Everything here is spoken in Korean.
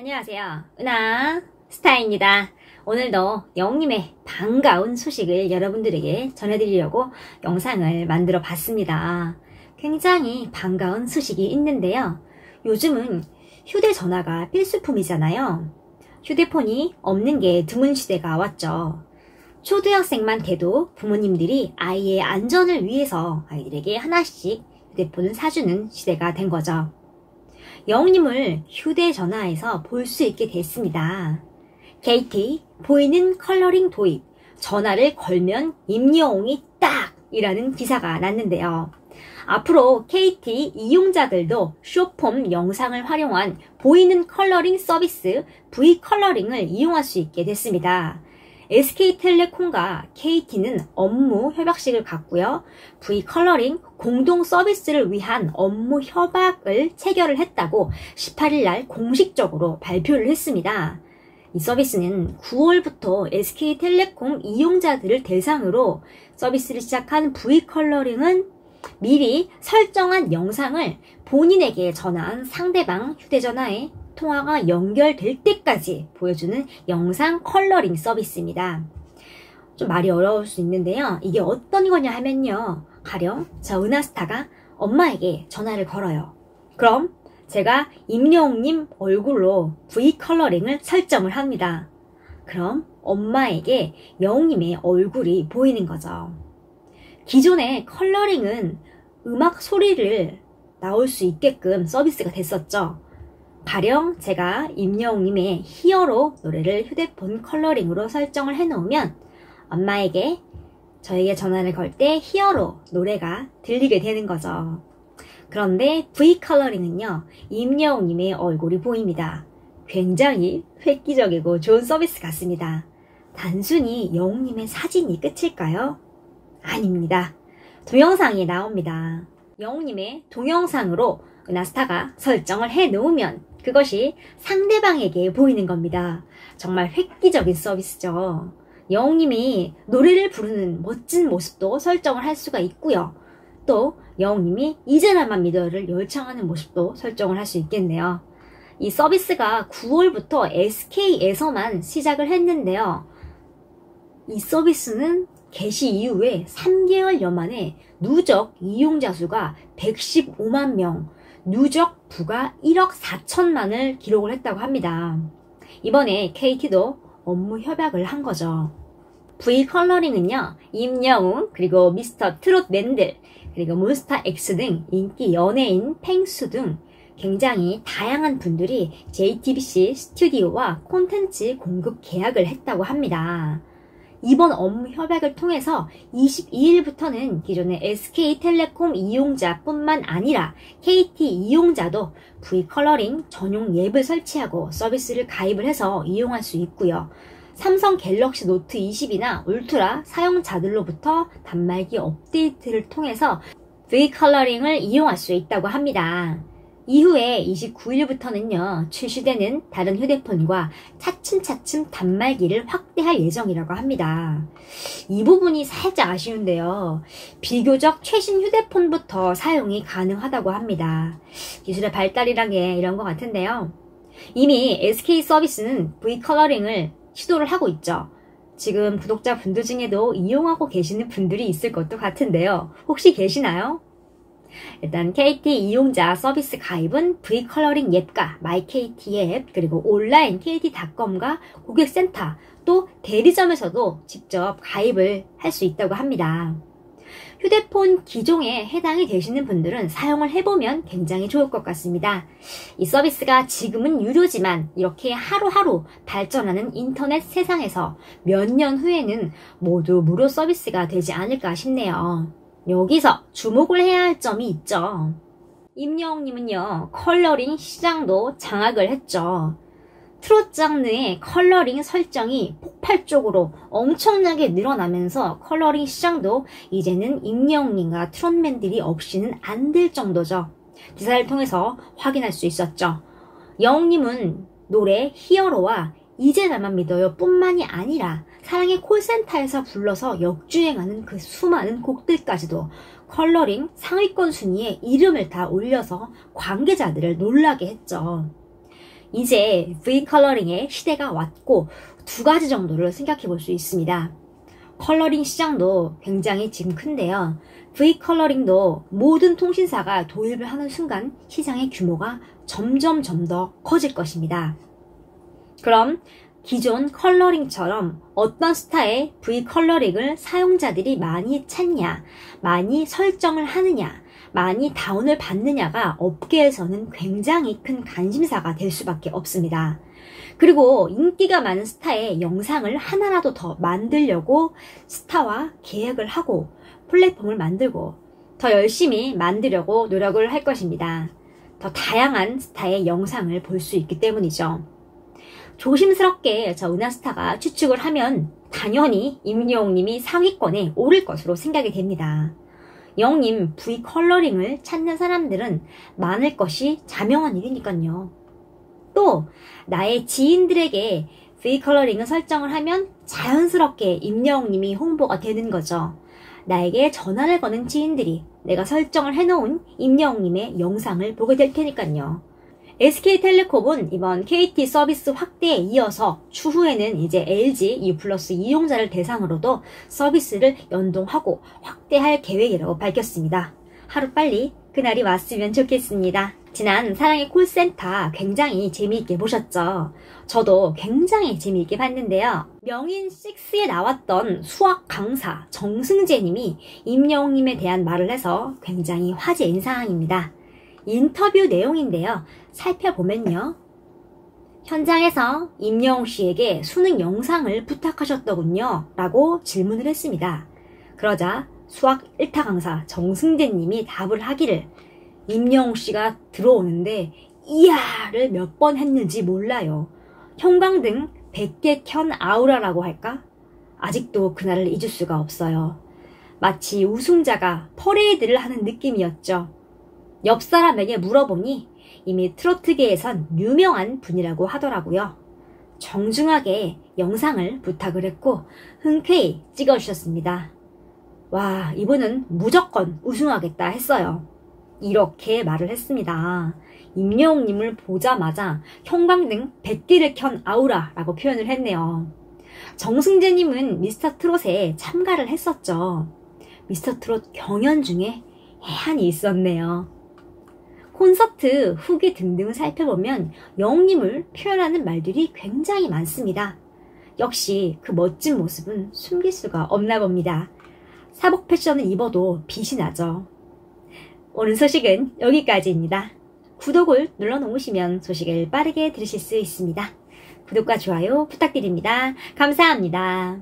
안녕하세요. 은하 스타입니다. 오늘도 영님의 반가운 소식을 여러분들에게 전해드리려고 영상을 만들어 봤습니다. 굉장히 반가운 소식이 있는데요. 요즘은 휴대전화가 필수품이잖아요. 휴대폰이 없는 게 드문 시대가 왔죠. 초등학생만 돼도 부모님들이 아이의 안전을 위해서 아이들에게 하나씩 휴대폰을 사주는 시대가 된 거죠. 영님을 휴대전화에서 볼 수 있게 됐습니다. KT 보이는 컬러링 도입, 전화를 걸면 임영웅이 딱! 이라는 기사가 났는데요. 앞으로 KT 이용자들도 쇼폼 영상을 활용한 보이는 컬러링 서비스 V컬러링을 이용할 수 있게 됐습니다. SK텔레콤과 KT는 업무 협약식을 갖고요. V컬러링 공동 서비스를 위한 업무 협약을 체결을 했다고 18일 날 공식적으로 발표를 했습니다. 이 서비스는 9월부터 SK텔레콤 이용자들을 대상으로 서비스를 시작한 V컬러링은 미리 설정한 영상을 본인에게 전화한 상대방 휴대전화에 통화가 연결될 때까지 보여주는 영상 컬러링 서비스입니다. 좀 말이 어려울 수 있는데요. 이게 어떤 거냐 하면요. 가령 저 은하스타가 엄마에게 전화를 걸어요. 그럼 제가 임영웅님 얼굴로 V컬러링을 설정을 합니다. 그럼 엄마에게 영웅님의 얼굴이 보이는 거죠. 기존의 컬러링은 음악 소리를 나올 수 있게끔 서비스가 됐었죠. 가령 제가 임영웅님의 히어로 노래를 휴대폰 컬러링으로 설정을 해놓으면 엄마에게 저에게 전화를 걸 때 히어로 노래가 들리게 되는 거죠. 그런데 V컬러링은요, 임영웅님의 얼굴이 보입니다. 굉장히 획기적이고 좋은 서비스 같습니다. 단순히 영웅님의 사진이 끝일까요? 아닙니다. 동영상이 나옵니다. 영웅님의 동영상으로 은하스타가 설정을 해놓으면 그것이 상대방에게 보이는 겁니다. 정말 획기적인 서비스죠. 영웅님이 노래를 부르는 멋진 모습도 설정을 할 수가 있고요. 또 영웅님이 이제 나만 믿어요를 열창하는 모습도 설정을 할 수 있겠네요. 이 서비스가 9월부터 SK에서만 시작을 했는데요. 이 서비스는 개시 이후에 3개월여 만에 누적 이용자 수가 115만 명, 누적 부가 1억 4천만을 기록을 했다고 합니다. 이번에 KT도 업무 협약을 한 거죠. V컬러링은요, 임영웅, 그리고 미스터 트롯맨들, 그리고 몬스타엑스 등 인기 연예인 펭수 등 굉장히 다양한 분들이 JTBC 스튜디오와 콘텐츠 공급 계약을 했다고 합니다. 이번 업무 협약을 통해서 22일부터는 기존의 SK텔레콤 이용자뿐만 아니라 KT 이용자도 V컬러링 전용 앱을 설치하고 서비스를 가입을 해서 이용할 수 있고요. 삼성 갤럭시 노트 20이나 울트라 사용자들로부터 단말기 업데이트를 통해서 V컬러링을 이용할 수 있다고 합니다. 이후에 29일부터는요, 출시되는 다른 휴대폰과 차츰차츰 단말기를 확대할 예정이라고 합니다. 이 부분이 살짝 아쉬운데요. 비교적 최신 휴대폰부터 사용이 가능하다고 합니다. 기술의 발달이란 게 이런 것 같은데요. 이미 SK 서비스는 V컬러링을 시도를 하고 있죠. 지금 구독자분들 중에도 이용하고 계시는 분들이 있을 것도 같은데요. 혹시 계시나요? 일단 KT 이용자 서비스 가입은 V컬러링 앱과 마이KT 앱, 그리고 온라인 KT.com과 고객센터, 또 대리점에서도 직접 가입을 할 수 있다고 합니다. 휴대폰 기종에 해당이 되시는 분들은 사용을 해보면 굉장히 좋을 것 같습니다. 이 서비스가 지금은 유료지만 이렇게 하루하루 발전하는 인터넷 세상에서 몇 년 후에는 모두 무료 서비스가 되지 않을까 싶네요. 여기서 주목을 해야 할 점이 있죠. 임영웅님은요, 컬러링 시장도 장악을 했죠. 트롯 장르의 컬러링 설정이 폭발적으로 엄청나게 늘어나면서 컬러링 시장도 이제는 임영웅님과 트롯맨들이 없이는 안 될 정도죠. 기사를 통해서 확인할 수 있었죠. 영웅님은 노래 히어로와 이제 나만 믿어요 뿐만이 아니라 사랑의 콜센터에서 불러서 역주행하는 그 수많은 곡들까지도 컬러링 상위권 순위에 이름을 다 올려서 관계자들을 놀라게 했죠. 이제 V컬러링의 시대가 왔고 두 가지 정도를 생각해 볼 수 있습니다. 컬러링 시장도 굉장히 지금 큰데요. V컬러링도 모든 통신사가 도입을 하는 순간 시장의 규모가 점점 더 커질 것입니다. 그럼 기존 컬러링처럼 어떤 스타의 V컬러링을 사용자들이 많이 찾냐, 많이 설정을 하느냐, 많이 다운을 받느냐가 업계에서는 굉장히 큰 관심사가 될 수밖에 없습니다. 그리고 인기가 많은 스타의 영상을 하나라도 더 만들려고 스타와 계획을 하고 플랫폼을 만들고 더 열심히 만들려고 노력을 할 것입니다. 더 다양한 스타의 영상을 볼 수 있기 때문이죠. 조심스럽게 저 은하스타가 추측을 하면 당연히 임영웅님이 상위권에 오를 것으로 생각이 됩니다. 영님 V컬러링을 찾는 사람들은 많을 것이 자명한 일이니까요. 또 나의 지인들에게 V컬러링을 설정을 하면 자연스럽게 임영웅님이 홍보가 되는 거죠. 나에게 전화를 거는 지인들이 내가 설정을 해놓은 임영웅님의 영상을 보게 될 테니까요. SK텔레콤은 이번 KT 서비스 확대에 이어서 추후에는 이제 LG U+ 이용자를 대상으로도 서비스를 연동하고 확대할 계획이라고 밝혔습니다. 하루빨리 그날이 왔으면 좋겠습니다. 지난 사랑의 콜센터 굉장히 재미있게 보셨죠? 저도 굉장히 재미있게 봤는데요. 명인6에 나왔던 수학 강사 정승재님이 임영웅님에 대한 말을 해서 굉장히 화제인 상황입니다. 인터뷰 내용인데요. 살펴보면요. 현장에서 임영웅 씨에게 수능 영상을 부탁하셨더군요. 라고 질문을 했습니다. 그러자 수학 1타 강사 정승재님이 답을 하기를 임영웅 씨가 들어오는데 이야를 몇 번 했는지 몰라요. 형광등 100개 켠 아우라라고 할까? 아직도 그날을 잊을 수가 없어요. 마치 우승자가 퍼레이드를 하는 느낌이었죠. 옆 사람에게 물어보니 이미 트로트계에선 유명한 분이라고 하더라고요. 정중하게 영상을 부탁을 했고 흔쾌히 찍어주셨습니다. 와, 이분은 무조건 우승하겠다 했어요. 이렇게 말을 했습니다. 임영웅님을 보자마자 형광등 100개를 켠 아우라라고 표현을 했네요. 정승재님은 미스터트롯에 참가를 했었죠. 미스터트롯 경연 중에 해안이 있었네요. 콘서트 후기 등등 살펴보면 영웅님을 표현하는 말들이 굉장히 많습니다. 역시 그 멋진 모습은 숨길 수가 없나 봅니다. 사복 패션을 입어도 빛이 나죠. 오늘 소식은 여기까지입니다. 구독을 눌러놓으시면 소식을 빠르게 들으실 수 있습니다. 구독과 좋아요 부탁드립니다. 감사합니다.